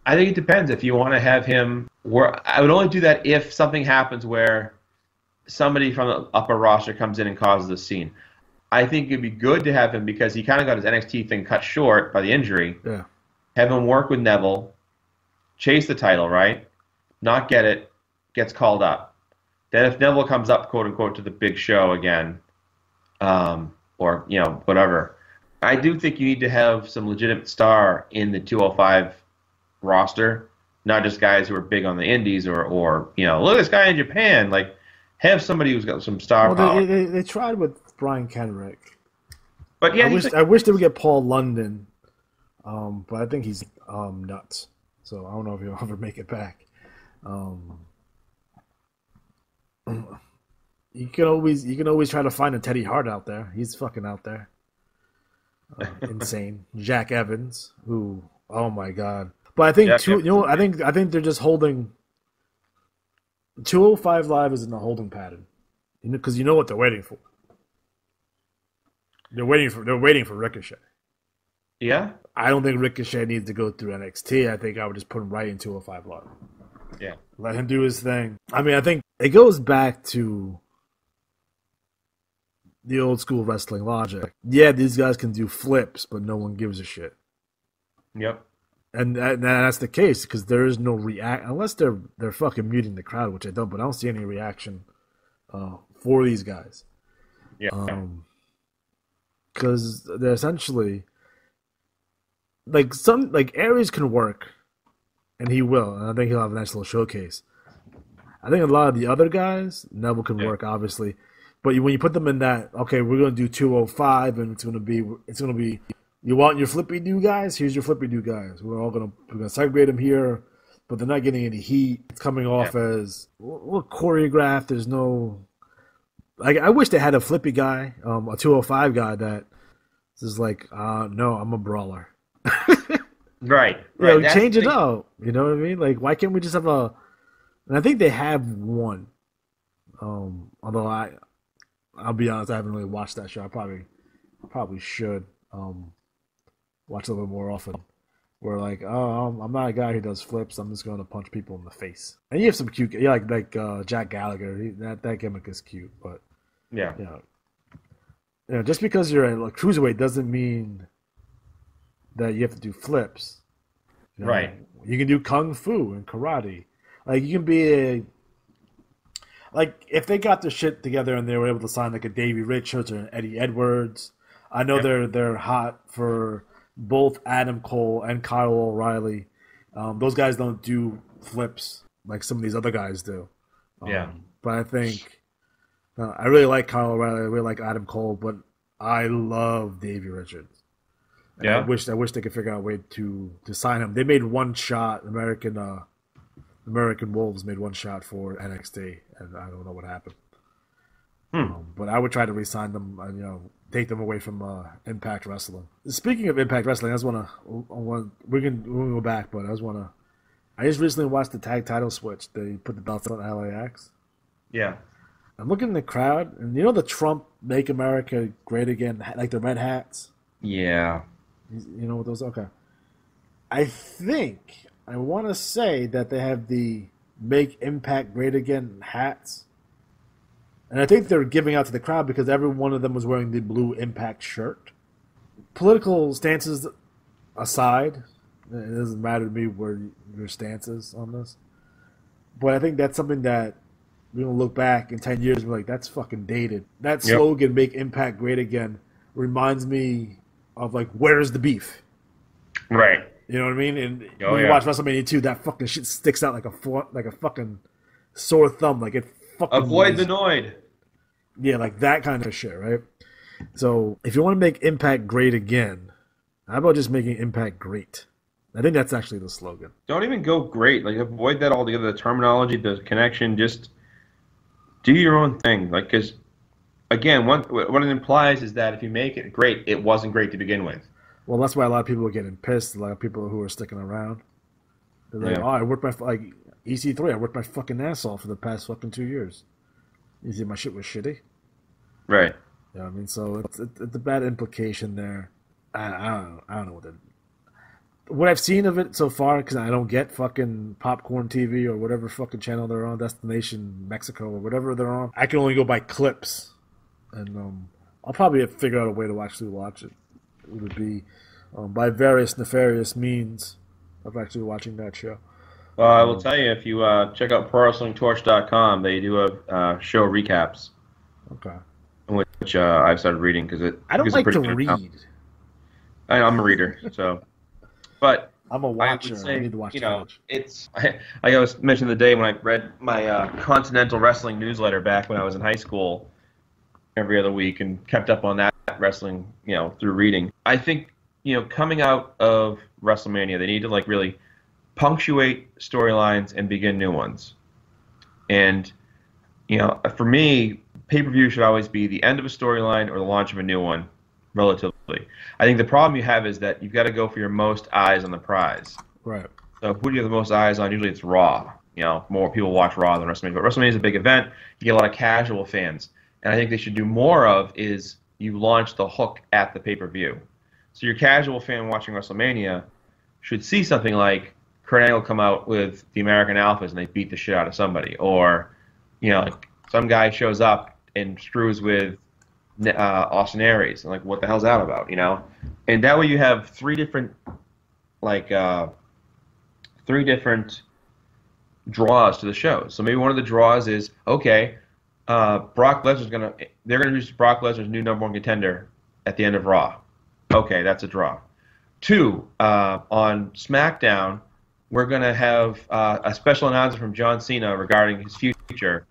I think it depends. If you want to have him, I would only do that if something happens where somebody from the upper roster comes in and causes a scene. I think it'd be good to have him because he kind of got his NXT thing cut short by the injury.
Yeah.
Have him work with Neville, chase the title, right? Not get it, gets called up. Then if Neville comes up, quote unquote, to the big show again, or whatever, I do think you need to have some legitimate star in the 205 roster, not just guys who are big on the indies or look at this guy in Japan. Like, have somebody who's got some star power.
They tried with Brian Kenrick.
But yeah,
I wish they would get Paul London, but I think he's nuts. So I don't know if he'll ever make it back. You can always try to find a Teddy Hart out there. He's fucking out there. Insane. Jack Evans, who, oh my god. But I think I think they're just holding. 205 Live is in the holding pattern, because you know what they're waiting for. They're waiting for Ricochet.
Yeah?
I don't think Ricochet needs to go through NXT. I think I would just put him right in 205 Live.
Yeah.
Let him do his thing. I mean, I think it goes back to the old school wrestling logic. Yeah, these guys can do flips, but no one gives a shit.
Yep.
And that's the case, because there is no react unless they're fucking muting the crowd, which I don't. But I don't see any reaction for these guys.
Yeah.
Because they're essentially like Aries can work, and he will, and I think he'll have a nice little showcase. I think a lot of the other guys, Neville can work, obviously, but when you put them in that, okay, we're gonna do 205, and it's gonna be. You want your flippy do guys? Here's your flippy do guys. We're gonna segregate them here, but they're not getting any heat. It's coming off as well choreographed. There's no like. I wish they had a flippy guy, a 205 guy that is like, no, I'm a brawler.
Right.
Change it up. You know what I mean? Like, why can't we just have a? And I think they have one. Although I'll be honest, I haven't really watched that show. I probably should watch a little more often. Where like, oh, I'm not a guy who does flips. I'm just going to punch people in the face. And you have some cute, like Jack Gallagher. That gimmick is cute, but just because you're a cruiserweight doesn't mean that you have to do flips.
Right.
You can do kung fu and karate. Like you can be like if they got their shit together and they were able to sign like a Davey Richards or an Eddie Edwards. I know they're hot for both Adam Cole and Kyle O'Reilly. Those guys don't do flips like some of these other guys do. But I think I really like Kyle O'Reilly. I really like Adam Cole, but I love Davey Richards. And I wish they could figure out a way to sign him. They made one shot. American Wolves made one shot for NXT, and I don't know what happened. But I would try to re-sign them. Take them away from Impact Wrestling. Speaking of Impact Wrestling, we can go back, but I just recently watched the tag title switch. They put the belts on LAX.
Yeah.
I'm looking in the crowd, and the Trump Make America Great Again, like the red hats.
Yeah.
You know what those? Okay. I want to say that they have the Make Impact Great Again hats. And I think they're giving out to the crowd because every one of them was wearing the blue Impact shirt. Political stances aside, it doesn't matter to me where your stance is on this. But I think that's something that we're going to look back in 10 years and be like, that's fucking dated. That slogan, Make Impact Great Again, reminds me of like, where's the beef?
Right.
You know what I mean? And when you watch WrestleMania 2, that fucking shit sticks out like a fucking sore thumb. Like it fucking
avoid the Noid.
Yeah, like that kind of shit, right? So if you want to make Impact great again, how about just making Impact great? I think that's actually the slogan.
Don't even go great. Like avoid that altogether. The terminology, the connection, just do your own thing. Like, because again, what it implies is that if you make it great, it wasn't great to begin with.
Well, that's why a lot of people are getting pissed. A lot of people who are sticking around. They're like, I worked like EC3. I worked my fucking ass off for the past fucking 2 years. You see, my shit was shitty.
Right.
Yeah, I mean, so it's a bad implication there. I don't know what I've seen of it so far, because I don't get fucking Popcorn TV or whatever fucking channel they're on, Destination Mexico or whatever they're on. I can only go by clips, and I'll probably figure out a way to actually watch it. It would be by various nefarious means of actually watching that show.
Well, I will tell you, if you check out ProWrestlingTorch.com, they do have show recaps.
Okay.
Which I've started reading because
I don't like to read.
I'm a reader, so. But
I'm a watcher.
I
need to watch.
It's. I was mentioning the day when I read my Continental Wrestling newsletter back when I was in high school, every other week, and kept up on that wrestling, through reading. I think coming out of WrestleMania, they need to really punctuate storylines and begin new ones. And for me, pay-per-view should always be the end of a storyline or the launch of a new one, relatively. I think the problem you have is that you've got to go for your most eyes on the prize.
Right.
So who do you have the most eyes on? Usually it's Raw. More people watch Raw than WrestleMania. But WrestleMania is a big event. You get a lot of casual fans. And I think they should do more of is you launch the hook at the pay-per-view. So your casual fan watching WrestleMania should see something like Kurt Angle come out with the American Alphas and they beat the shit out of somebody. Or, some guy shows up and screws with Austin Aries. And what the hell's that about, And that way you have three different draws to the show. So maybe one of the draws is, okay, Brock Lesnar's they're gonna introduce Brock Lesnar's new #1 contender at the end of Raw. Okay, that's a draw. 2, on SmackDown, we're gonna have a special announcement from John Cena regarding his future.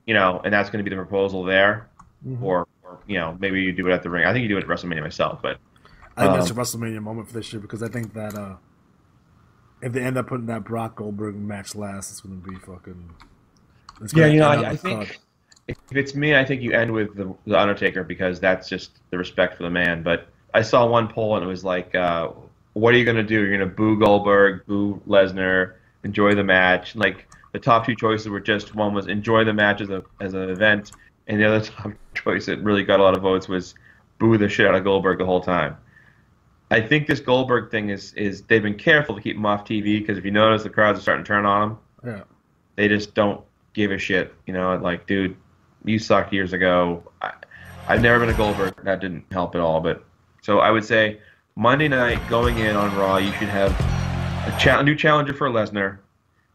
And that's gonna be the proposal there, or maybe you do it at the ring. I think you do it at WrestleMania myself, but
I think that's a WrestleMania moment for this year because I think that if they end up putting that Brock Goldberg match last, it's going to be fucking.
Yeah, you know, I think if it's me, I think you end with the Undertaker because that's just the respect for the man. But I saw one poll and it was like, what are you going to do? You're going to boo Goldberg, boo Lesnar, enjoy the match. Like the top two choices were just one was enjoy the match as an event, and the other top choice that really got a lot of votes was boo the shit out of Goldberg the whole time. I think this Goldberg thing is they've been careful to keep him off TV because if you notice, the crowds are starting to turn on him.
Yeah.
They just don't give a shit. You know, like, dude, you sucked years ago. I've never been a Goldberg. That didn't help at all. But so I would say Monday night going in on Raw, you should have a new challenger for Lesnar.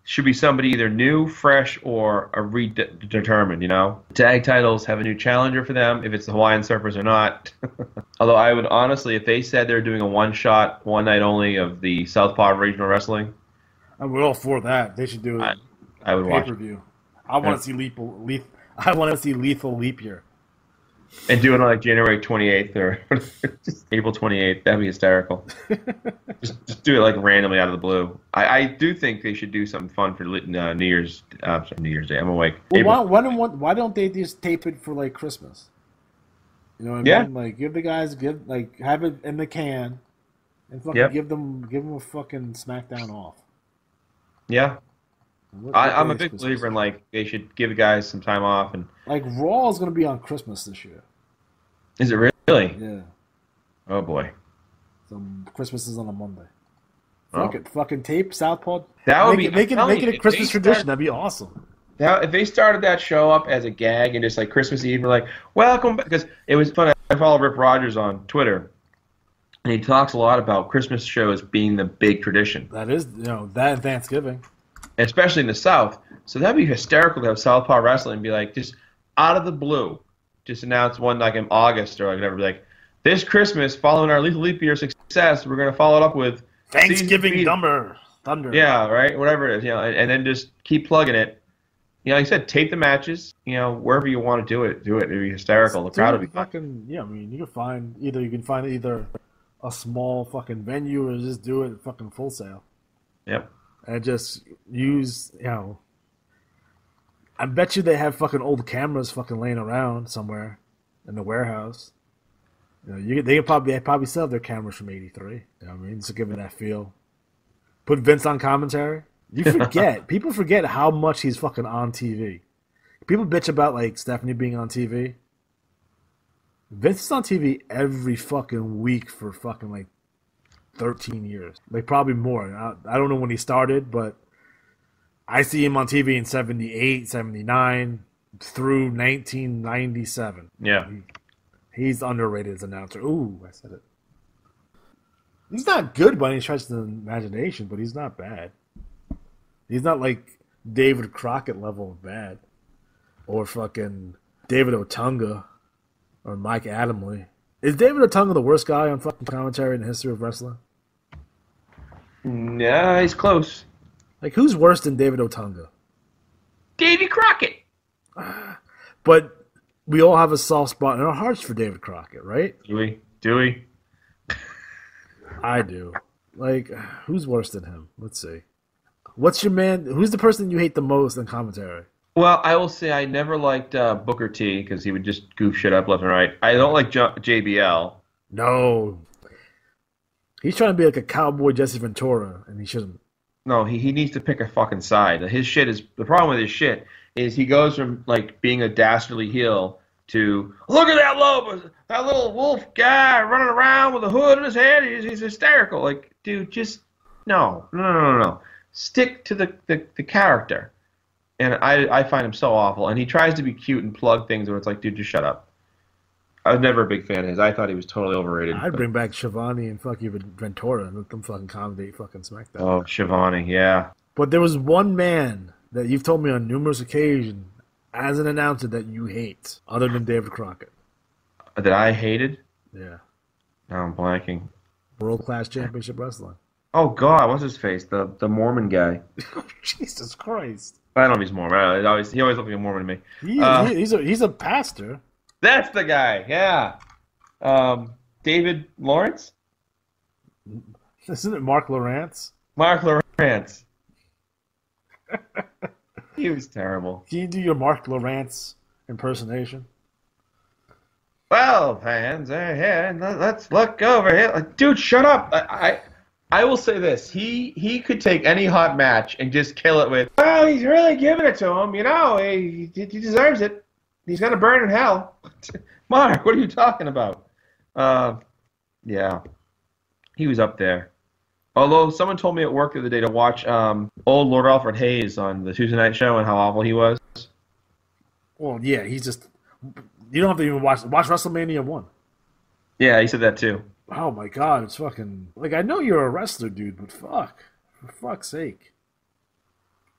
Should be somebody either new, fresh, or a redetermined, you know? Tag titles have a new challenger for them, if it's the Hawaiian Surfers or not. Although I would honestly, if they said they're doing a one-shot, one night only of the Southpaw Regional Wrestling.
I'm all for that. They should do it.
I would watch
pay-per-view. I want to see Lethal Leap Year.
And do it on like January 28th or just April 28th. That'd be hysterical. just do it like randomly out of the blue. I do think they should do something fun for New Year's Day. I'm awake.
Well, why don't they just tape it for like Christmas? You know what I mean? Like give the guys have it in the can, and fucking give them a fucking SmackDown off.
Yeah. I'm a big believer in like they should give the guys some time off and
like Raw is going to be on Christmas this year.
Is it really?
Yeah.
Oh boy.
So Christmas is on a Monday. Fucking tape Southpaw.
That would
make it a Christmas tradition. That'd be awesome.
Now, if they started that show up as a gag and just like Christmas Eve, we're like, welcome back, because it was fun. I follow Rip Rogers on Twitter, and he talks a lot about Christmas shows being the big tradition.
That is, that and Thanksgiving.
Especially in the South. So that'd be hysterical to have Southpaw Wrestling and be like, just out of the blue, just announce one like in August or like whatever, be like, this Christmas, following our Lethal Leap Year success, we're going to follow it up with
Thanksgiving Thunder.
Yeah, right, whatever it is, and then just keep plugging it. Like I said, tape the matches, wherever you want to do it. It'd be hysterical. The crowd would be
fucking, I mean, you can find either a small fucking venue or just do it fucking Full Sail.
Yep.
And just use, I bet you they have fucking old cameras fucking laying around somewhere in the warehouse. They probably still have their cameras from '83. You know what I mean? Just give it that feel. Put Vince on commentary. You forget. People forget how much he's fucking on TV. People bitch about like Stephanie being on TV. Vince is on TV every fucking week for fucking like 13 years, like probably more. I don't know when he started, but I see him on TV in 78, 79 through 1997.
Yeah.
He's underrated as an announcer. Ooh, I said it. He's not good by any stretch of the imagination, but he's not bad. He's not like David Crockett level of bad. Or fucking David Otunga or Mike Adamle. Is David Otunga the worst guy on fucking commentary in the history of wrestling?
Nah, he's close.
Like, who's worse than David Otunga?
Davy Crockett.
But we all have a soft spot in our hearts for David Crockett, right?
Do we?
I do. Like, who's worse than him? Let's see. What's your man? Who's the person you hate the most in commentary?
Well, I will say I never liked Booker T because he would just goof shit up left and right. I don't like JBL.
No. He's trying to be like a cowboy Jesse Ventura, and he shouldn't.
No, he needs to pick a fucking side. His shit is the problem with his shit is he goes from like being a dastardly heel to look at that little wolf guy running around with a hood on his head. He's hysterical. Like, dude, just no. Stick to the character. And I find him so awful. And he tries to be cute and plug things where it's like, dude, just shut up. I was never a big fan of his. I thought he was totally overrated.
I'd bring back Shivani and fucking Ventura and let them fucking commentate fucking SmackDown.
Oh, Shivani, yeah.
But there was one man that you've told me on numerous occasions as an announcer that you hate, other than David Crockett.
That I hated?
Yeah.
No, I'm blanking.
World Class Championship Wrestling.
Oh, God, what's his face? The Mormon guy.
Jesus Christ.
I don't know if he's Mormon. He always looked like a Mormon to
me. He's a pastor.
That's the guy, yeah. David Lawrence?
Isn't it Mark Lawrence?
Mark Lawrence. Lawrence. He was terrible.
Can you do your Mark Lawrence impersonation?
Well, fans, let's look over here. Like, dude, shut up. I will say this. He could take any hot match and just kill it with, well, he's really giving it to him. You know, he deserves it. He's going to burn in hell. Mark, what are you talking about? Yeah. He was up there. Although someone told me at work the other day to watch old Lord Alfred Hayes on the Tuesday night show and how awful he was.
Well, yeah, he's just... You don't have to even watch WrestleMania 1.
Yeah, he said that too.
Oh my god, it's fucking... Like, I know you're a wrestler, dude, but fuck. For fuck's sake.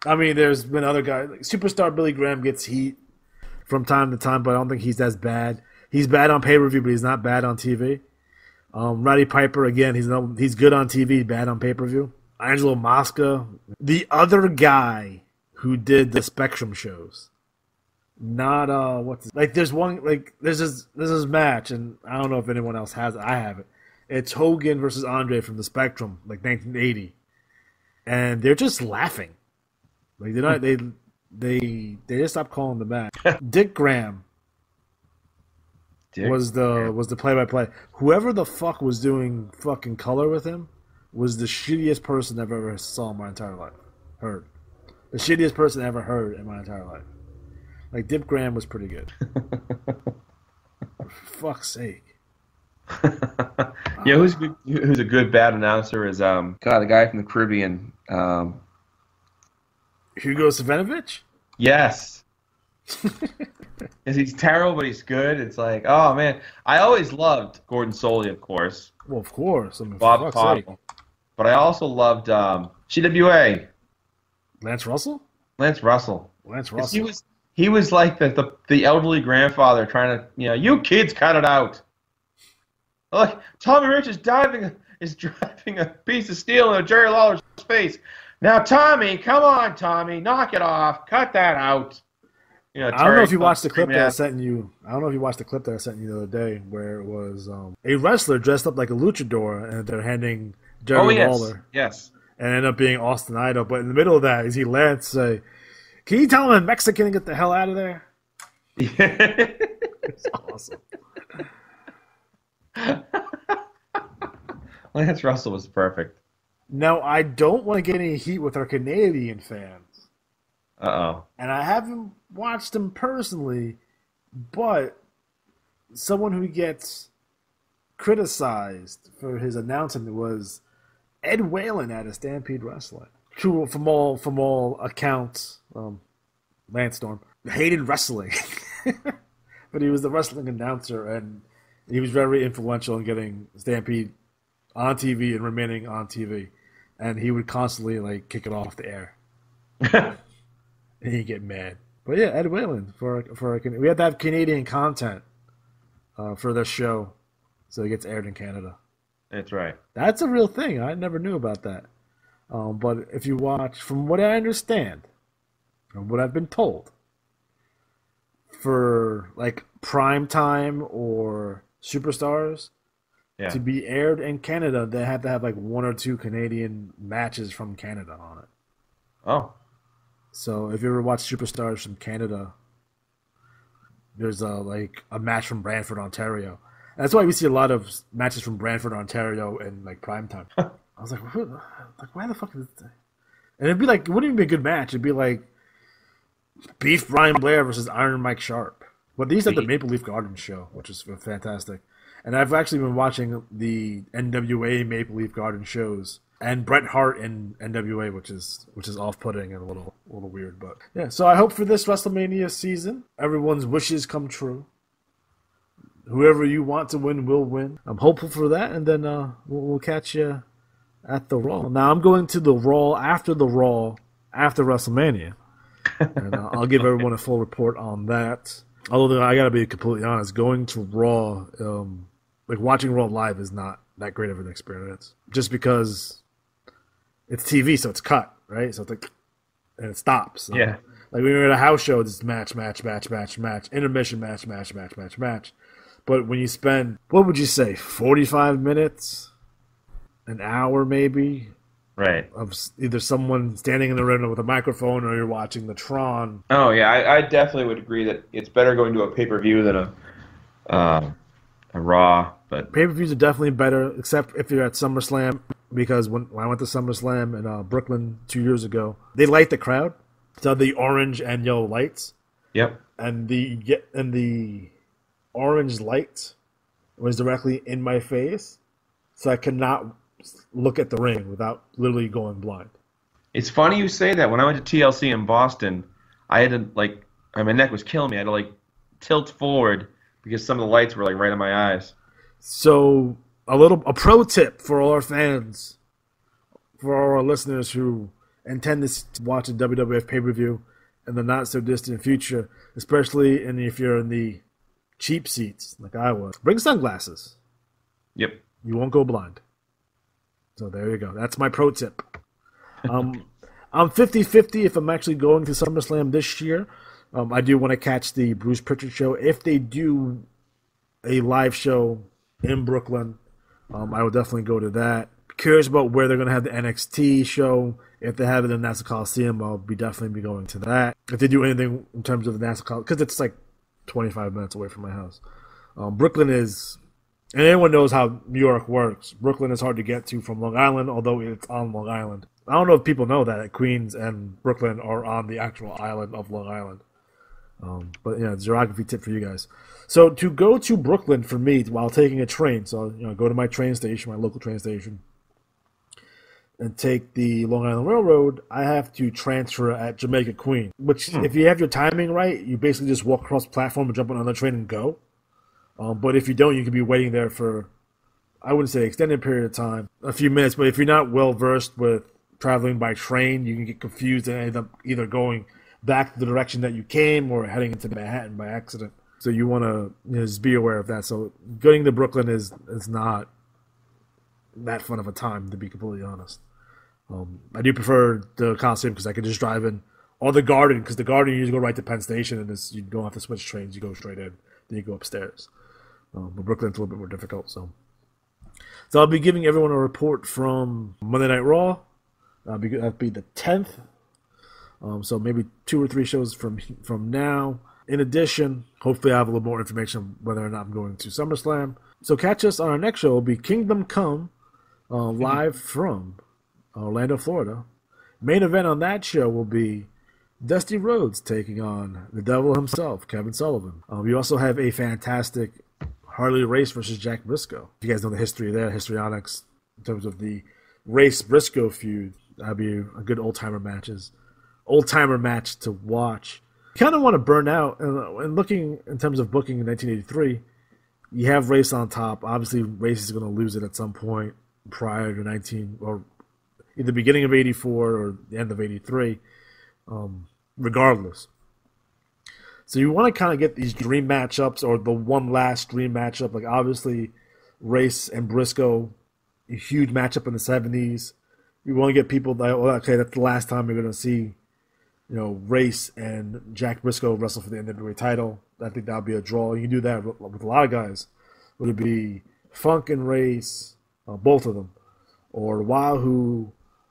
I mean, there's been other guys... Like, Superstar Billy Graham gets heat from time to time, but I don't think he's as bad. He's bad on pay-per-view, but he's not bad on TV. Roddy Piper, again, he's good on TV, bad on pay-per-view. Angelo Mosca. The other guy who did the Spectrum shows. Not there's this match, and I don't know if anyone else has it. I have it. It's Hogan versus Andre from the Spectrum, like 1980, and they're just laughing. Like they're not they just stopped calling the match. Dick Graham was the play-by-play. Whoever the fuck was doing fucking color with him was the shittiest person I've ever saw in my entire life. Heard. The shittiest person I ever heard in my entire life. Like, Dick Graham was pretty good. For fuck's sake.
Yeah, who's a good bad announcer is the guy from the Caribbean.
Hugo Savinovich?
Yes. He's terrible, but he's good. It's like, oh man, I always loved Gordon Soley, of course.
Well, of course. I mean,
Bob Caudle. But I also loved CWA.
Lance Russell.
He was like the elderly grandfather trying to, you kids cut it out. Like Tommy Rich is driving a piece of steel in Jerry Lawler's face. Now, Tommy, come on, Tommy, knock it off, cut that out. I
don't know if you watched the clip that I sent you. I don't know if you watched the clip that I sent you the other day, where it was a wrestler dressed up like a luchador, and they're handing Jerry Lawler.
Yes. And
ended up being Austin Idol, but in the middle of that, is he Lance say, "Can you tell him in Mexican to get the hell out of there?" Yeah. It's awesome.
Lance Russell was perfect.
Now, I don't want to get any heat with our Canadian fans.
Uh-oh.
And I haven't watched him personally, but someone who gets criticized for his announcement was Ed Whalen at a Stampede Wrestling. True, from all accounts, Lance Storm hated wrestling, but he was the wrestling announcer, and he was very influential in getting Stampede on TV and remaining on TV. And he would constantly kick it off the air, and he'd get mad. But yeah, Ed Whalen we had to have Canadian content for this show, so it gets aired in Canada.
That's right.
That's a real thing. I never knew about that. But if you watch, from what I understand, from what I've been told, for prime time or superstars to be aired in Canada, they have to have one or two Canadian matches from Canada on it.
Oh.
So if you ever watch Superstars from Canada, there's a match from Brantford, Ontario. And that's why we see a lot of matches from Brantford, Ontario in prime time. I was like, why the fuck is this? And it'd be it wouldn't even be a good match. It'd be Beef Brian Blair versus Iron Mike Sharp. But these had the Maple Leaf Gardens show, which is fantastic. And I've actually been watching the NWA Maple Leaf Gardens shows and Bret Hart in NWA, which is off-putting and a little weird. But yeah, so I hope for this WrestleMania season, everyone's wishes come true. Whoever you want to win will win. I'm hopeful for that, and then we'll catch you at the Raw. Now, I'm going to the Raw after WrestleMania. And I'll give everyone a full report on that. Although, I got to be completely honest, going to Raw, watching Raw live is not that great of an experience. Just because it's TV, so it's cut, right? So it's and it stops. So,
yeah.
When you're at a house show, it's match, intermission, match. But when you spend, what would you say, 45 minutes, an hour maybe,
Right.
of either someone standing in the ring with a microphone or you're watching the Tron.
Oh yeah, I definitely would agree that it's better going to a pay-per-view than a Raw. But
Pay-per-views are definitely better, except if you're at SummerSlam, because when I went to SummerSlam in Brooklyn 2 years ago, they light the crowd, so the orange and yellow lights,
yep.
and the orange light was directly in my face, so I could not look at the ring without literally going blind.
It's funny you say that. When I went to TLC in Boston, I had to my neck was killing me. I had to tilt forward because some of the lights were right in my eyes.
So a pro tip for all our fans, for all our listeners who intend to watch a WWF pay-per-view in the not so distant future, especially if you're in the cheap seats like I was, bring sunglasses.
Yep.
You won't go blind. So there you go. That's my pro tip. I'm 50-50 if I'm actually going to SummerSlam this year. I do want to catch the Bruce Pritchard show. If they do a live show in Brooklyn, I will definitely go to that. Curious about where they're going to have the NXT show. If they have it in Nassau Coliseum, I'll definitely be going to that. If they do anything in terms of the Nassau Coliseum, because it's 25 minutes away from my house. Brooklyn is, and everyone knows how New York works. Brooklyn is hard to get to from Long Island, although it's on Long Island. I don't know if people know that Queens and Brooklyn are on the actual island of Long Island. But yeah, geography tip for you guys. So to go to Brooklyn for me while taking a train, so go to my train station, my local train station, and take the Long Island Railroad, I have to transfer at Jamaica Queen. Which, if you have your timing right, you basically just walk across the platform and jump on another train and go. But if you don't, you could be waiting there for, I wouldn't say extended period of time, a few minutes. But if you're not well versed with traveling by train, you can get confused and end up either going back to the direction that you came or heading into Manhattan by accident. So you want to just be aware of that. So going to Brooklyn is not that fun of a time, to be completely honest. I do prefer the Coliseum because I can just drive in, or the Garden, because the Garden you just go right to Penn Station and you don't have to switch trains. You go straight in, then you go upstairs. But Brooklyn's a little bit more difficult. So I'll be giving everyone a report from Monday Night Raw. That'll be the 10th. So maybe 2 or 3 shows from now. In addition, hopefully I have a little more information on whether or not I'm going to SummerSlam. So catch us on our next show. It'll be Kingdom Come, live from Orlando, Florida. Main event on that show will be Dusty Rhodes taking on the devil himself, Kevin Sullivan. We also have a fantastic Harley Race versus Jack Briscoe. If you guys know the history there, histrionics, in terms of the Race-Briscoe feud, that'd be a good old-timer match to watch. You kind of want to burn out, and looking in terms of booking in 1983, you have Race on top. Obviously, Race is going to lose it at some point prior to or either the beginning of 84 or the end of 83, regardless. So you want to kind of get these dream matchups or the one last dream matchup. Obviously, Race and Briscoe, a huge matchup in the 70s. You want to get people that, okay, that's the last time you're going to see, Race and Jack Briscoe wrestle for the NWA title. I think that would be a draw. You can do that with a lot of guys. Would it be Funk and Race, both of them, or Wahoo,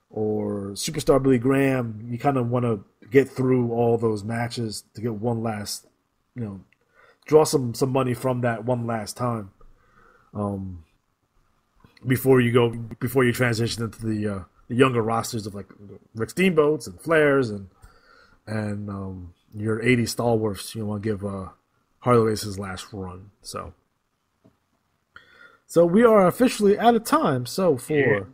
or Superstar Billy Graham? You kind of want to get through all those matches to get one last, draw some money from that one last time, before you transition into the younger rosters of Rick Steamboats and Flairs and your 80 stalwarts. You want to give Harley Race his last run. So we are officially out of time. So for